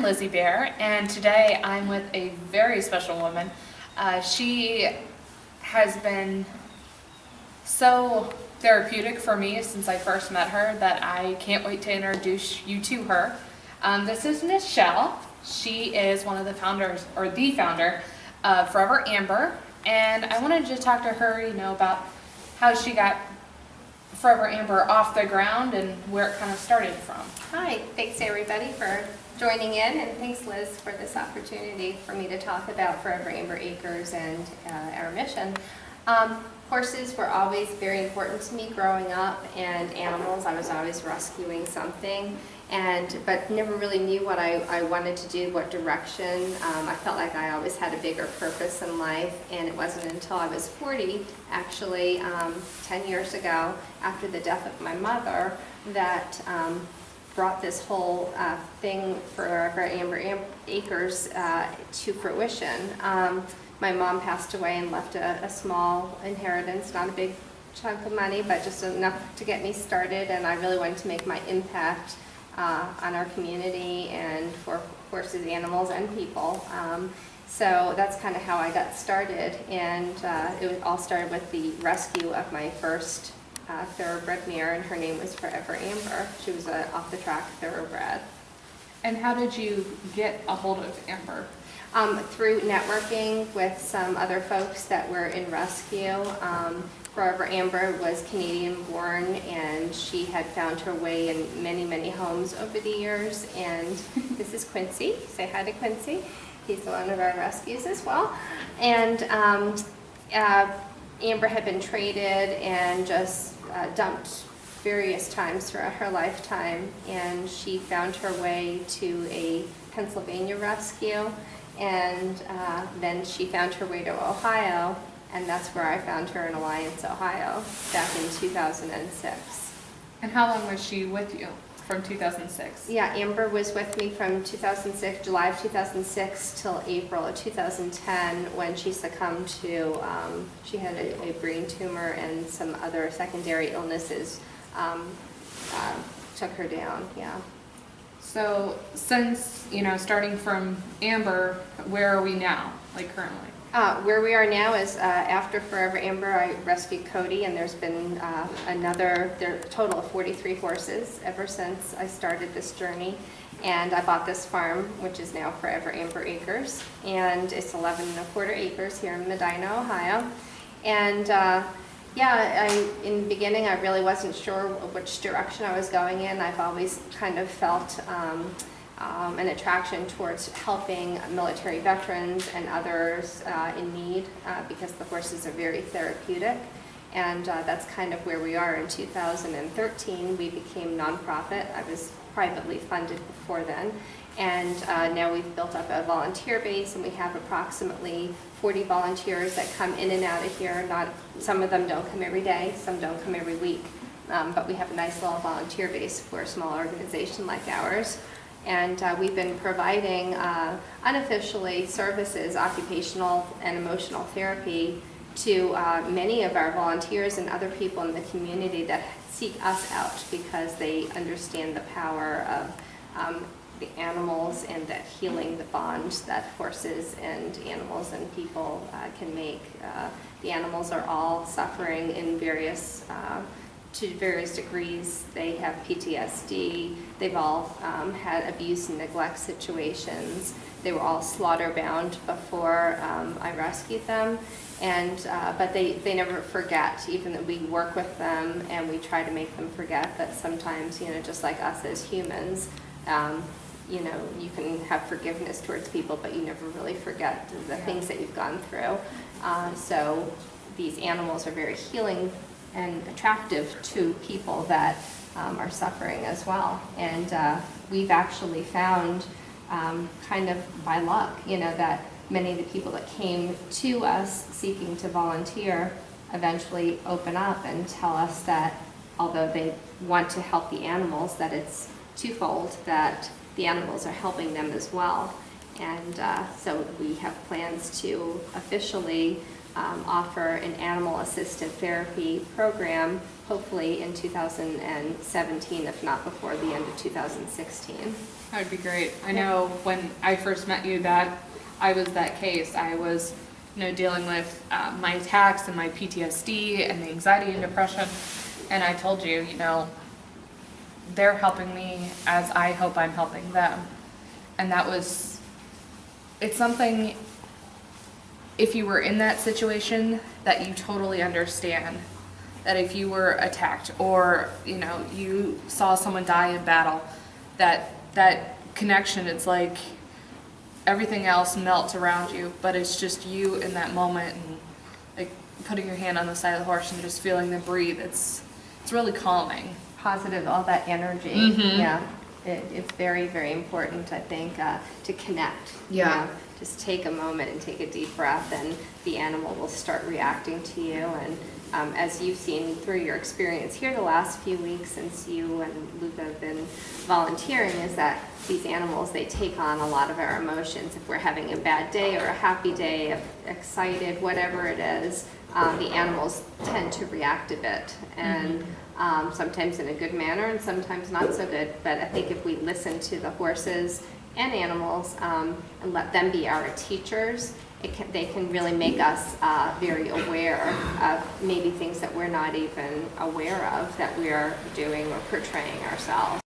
Lizzie Bear, and today I'm with a very special woman. She has been so therapeutic for me since I first met her that I can't wait to introduce you to her. This is Michelle. She is one of the founders, or the founder, of Forever Amber, and I wanted to talk to her, about how she got Forever Amber off the ground and where it kind of started from. Hi, thanks everybody for joining in, and thanks Liz for this opportunity for me to talk about Forever Amber Acres and our mission. Horses were always very important to me growing up, and animals. I was always rescuing something, but never really knew what I wanted to do, what direction. I felt like I always had a bigger purpose in life, and it wasn't until I was 40, actually 10 years ago, after the death of my mother, that brought this whole thing for Amber Acres to fruition. My mom passed away and left a small inheritance, not a big chunk of money, but just enough to get me started, and I really wanted to make my impact on our community and for horses, animals, and people. So that's kind of how I got started, and it all started with the rescue of my first thoroughbred mare, and her name was Forever Amber. She was an off-the-track thoroughbred. And how did you get a hold of Amber? Through networking with some other folks that were in rescue. Forever Amber was Canadian born, and she had found her way in many, many homes over the years. And this is Quincy. Say hi to Quincy. He's one of our rescues as well. And Amber had been traded and just dumped various times throughout her lifetime, and she found her way to a Pennsylvania rescue, and then she found her way to Ohio, and that's where I found her in Alliance, Ohio, back in 2006. And how long was she with you from 2006? Yeah, Amber was with me from 2006, July of 2006 till April of 2010, when she succumbed to, she had a brain tumor and some other secondary illnesses took her down, yeah. So since, starting from Amber, where are we now, like currently? Where we are now is after Forever Amber, I rescued Cody, and there's been there are a total of 43 horses ever since I started this journey. And I bought this farm, which is now Forever Amber Acres, and it's 11 1/4 acres here in Medina, Ohio. And in the beginning, I really wasn't sure which direction I was going in. I've always kind of felt an attraction towards helping military veterans and others in need because the horses are very therapeutic. And that's kind of where we are. In 2013, we became nonprofit. I was privately funded before then. And now we've built up a volunteer base, and we have approximately 40 volunteers that come in and out of here. Some of them don't come every day, some don't come every week. But we have a nice little volunteer base for a small organization like ours. And we've been providing unofficially services, occupational and emotional therapy, to many of our volunteers and other people in the community that seek us out because they understand the power of the animals and that healing, the bonds that horses and animals and people can make. The animals are all suffering in to various degrees. They have PTSD. They've all had abuse and neglect situations. They were all slaughter bound before I rescued them, but they never forget. Even that we work with them and we try to make them forget that sometimes, just like us as humans, you can have forgiveness towards people, but you never really forget the things that you've gone through. So these animals are very healing and attractive to people that are suffering as well. And we've actually found, kind of by luck, that many of the people that came to us seeking to volunteer eventually open up and tell us that although they want to help the animals, that it's twofold, that the animals are helping them as well. And so we have plans to officially offer an animal-assisted therapy program, hopefully in 2017, if not before the end of 2016. That would be great. I know when I first met you that I was that case. I was, dealing with my attacks and my PTSD and the anxiety and depression. And I told you, they're helping me as I hope I'm helping them. And it's something, if you were in that situation, that you totally understand. That if you were attacked or, you saw someone die in battle, that connection, it's like everything else melts around you, but it's just you in that moment, and like putting your hand on the side of the horse and just feeling them breathe. It's really calming. Positive, all that energy. Mm-hmm. Yeah, it's very, very important, I think, to connect. Yeah. Just take a moment and take a deep breath, and the animal will start reacting to you. And as you've seen through your experience here the last few weeks since you and Luca have been volunteering, is that these animals, they take on a lot of our emotions. If we're having a bad day or a happy day, excited, whatever it is, the animals tend to react a bit. And sometimes in a good manner and sometimes not so good. But I think if we listen to the horses and animals and let them be our teachers, they can really make us very aware of maybe things that we're not even aware of that we are doing or portraying ourselves.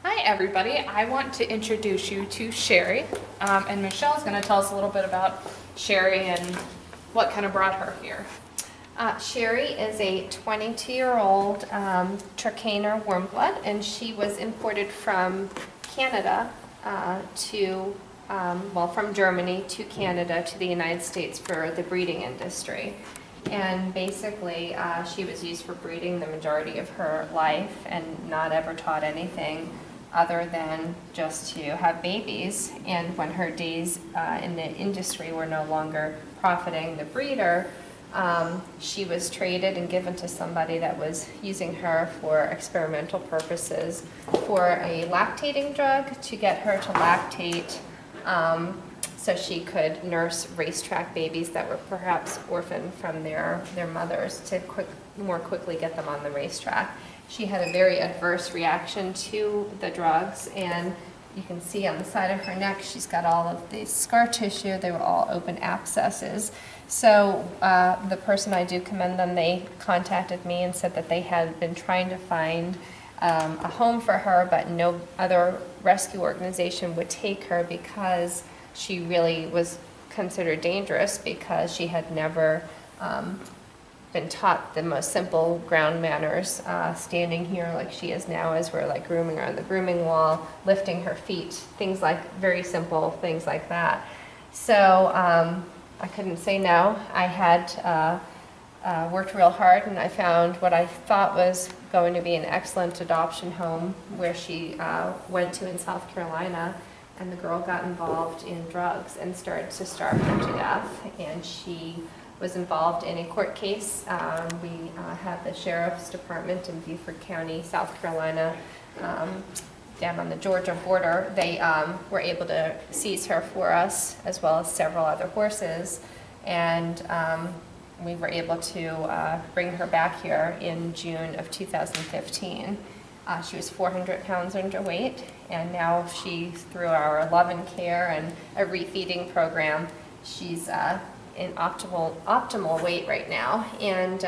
Hi everybody, I want to introduce you to Sherry, and Michelle's going to tell us a little bit about Sherry and what kind of brought her here. Sherry is a 22-year-old Trakehner warmblood, and she was imported from Canada from Germany to Canada to the United States for the breeding industry. And basically, she was used for breeding the majority of her life and not ever taught anything other than just to have babies. And when her days in the industry were no longer profiting the breeder, she was traded and given to somebody that was using her for experimental purposes for a lactating drug to get her to lactate so she could nurse racetrack babies that were perhaps orphaned from their mothers to more quickly get them on the racetrack. She had a very adverse reaction to the drugs, and you can see on the side of her neck she's got all of the scar tissue. They were all open abscesses. So the person, I do commend them, they contacted me and said that they had been trying to find a home for her, but no other rescue organization would take her because she really was considered dangerous, because she had never been taught the most simple ground manners, standing here like she is now as we're like grooming her on the grooming wall, lifting her feet, things like very simple things like that. So I couldn't say no. I had worked real hard, and I found what I thought was going to be an excellent adoption home where she went to in South Carolina, and the girl got involved in drugs and started to starve her to death. And she was involved in a court case. We had the Sheriff's Department in Beaufort County, South Carolina, down on the Georgia border. They were able to seize her for us, as well as several other horses, and we were able to bring her back here in June of 2015. She was 400 pounds underweight, and now through our Love and Care and a refeeding program, she's in optimal weight right now. And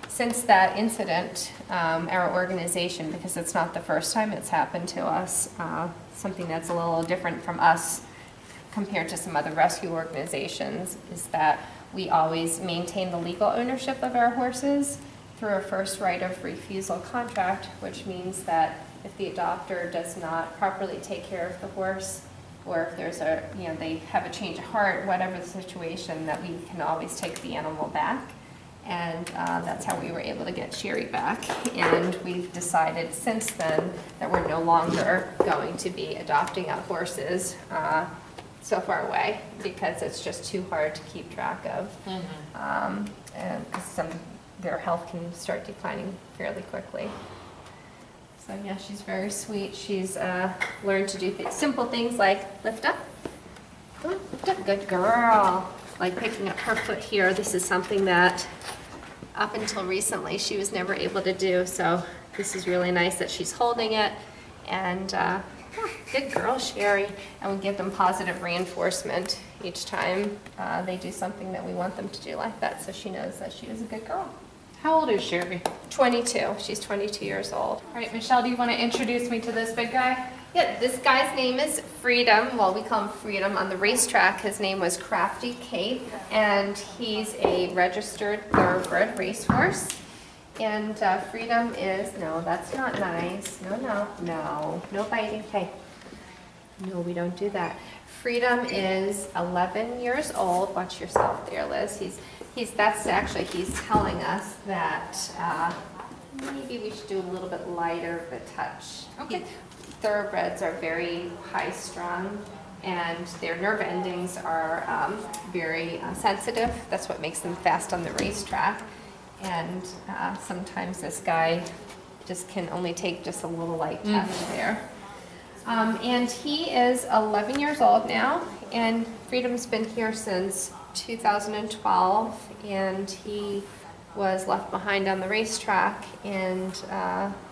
since that incident, our organization, because it's not the first time it's happened to us, something that's a little different from us compared to some other rescue organizations, is that we always maintain the legal ownership of our horses through a first right of refusal contract, which means that if the adopter does not properly take care of the horse, or if there's they have a change of heart, whatever the situation, that we can always take the animal back. And that's how we were able to get Sherry back. And we've decided since then that we're no longer going to be adopting out horses so far away, because it's just too hard to keep track of. And because their health can start declining fairly quickly. So yeah, she's very sweet. She's learned to do simple things like lift up. Come on, lift up. Good girl. Like picking up her foot here. This is something that up until recently she was never able to do. So this is really nice that she's holding it. And good girl, Sherry. And we give them positive reinforcement each time they do something that we want them to do like that. So she knows that she is a good girl. How old is Sherry? 22. She's 22 years old. All right, Michelle, do you want to introduce me to this big guy? Yeah, this guy's name is Freedom. Well, we call him Freedom. On the racetrack, his name was Crafty Kate, and he's a registered thoroughbred racehorse. And Freedom is, no, that's not nice. No biting. Hey, no, we don't do that. Freedom is 11 years old. Watch yourself there, Liz. He's telling us that maybe we should do a little bit lighter of a touch. Okay. Thoroughbreds are very high strung and their nerve endings are very sensitive. That's what makes them fast on the racetrack. And sometimes this guy just can only take just a little light touch there. And he is 11 years old now, and Freedom's been here since 2012, and he was left behind on the racetrack, and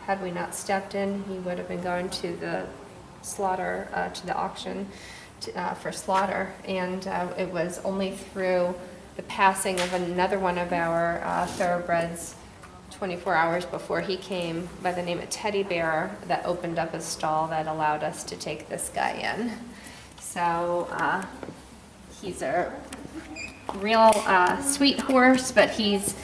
had we not stepped in, he would have been going to the slaughter, to the auction for slaughter. And it was only through the passing of another one of our thoroughbreds 24 hours before he came, by the name of Teddy Bear, that opened up a stall that allowed us to take this guy in. So he's a real sweet horse, but he's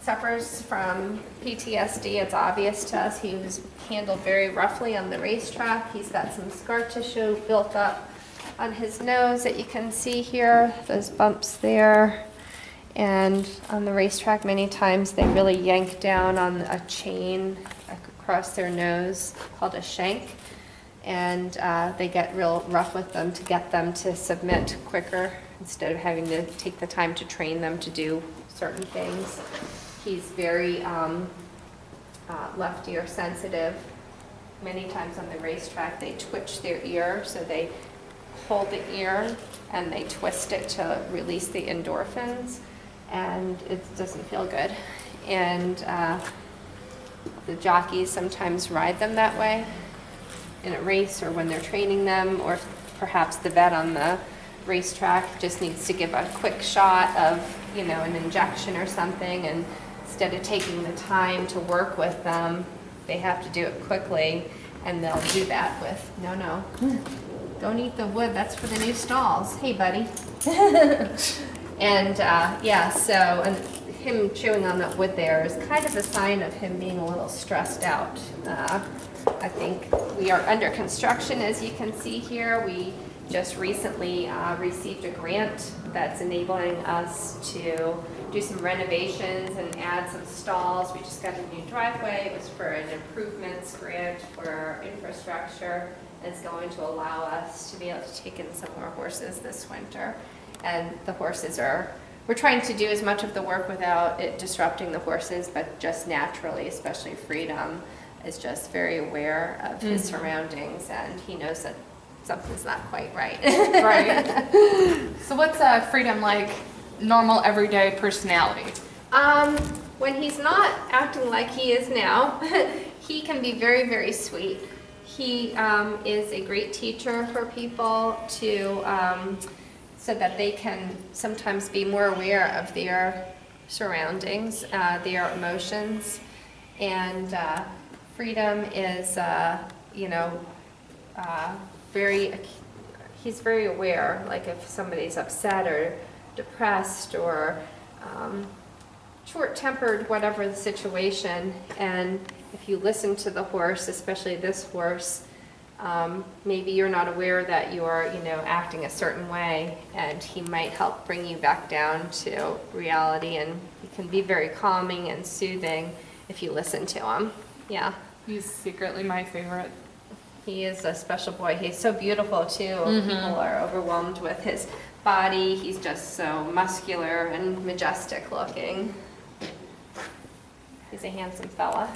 suffers from PTSD. It's obvious to us. He was handled very roughly on the racetrack. He's got some scar tissue built up on his nose that you can see here, those bumps there. And on the racetrack, many times they really yank down on a chain across their nose called a shank. And they get real rough with them to get them to submit quicker instead of having to take the time to train them to do certain things. He's very left ear sensitive. Many times on the racetrack they twitch their ear, so they hold the ear and they twist it to release the endorphins, and it doesn't feel good. And the jockeys sometimes ride them that way in a race or when they're training them, or perhaps the vet on the racetrack just needs to give a quick shot of, you know, an injection or something, and instead of taking the time to work with them, they have to do it quickly, and they'll do that with, no, don't eat the wood, that's for the new stalls. Hey, buddy. And yeah, so and him chewing on that wood there is kind of a sign of him being a little stressed out. I think we are under construction, as you can see here. We just recently received a grant that's enabling us to do some renovations and add some stalls. We just got a new driveway. It was for an improvements grant for infrastructure. It's going to allow us to be able to take in some more horses this winter. And the horses we're trying to do as much of the work without it disrupting the horses, but just naturally, especially Freedom is just very aware of his surroundings, and he knows that something's not quite right. Right. So what's Freedom like, normal everyday personality? When he's not acting like he is now, he can be very, very sweet. He is a great teacher for people to, so that they can sometimes be more aware of their surroundings, their emotions. And Freedom is, you know, he's very aware, like if somebody's upset or depressed or short-tempered, whatever the situation. And if you listen to the horse, especially this horse, maybe you're not aware that you're, you know, acting a certain way, and he might help bring you back down to reality, and he can be very calming and soothing if you listen to him. Yeah. He's secretly my favorite. He is a special boy. He's so beautiful too. People are overwhelmed with his body. He's just so muscular and majestic looking. He's a handsome fella.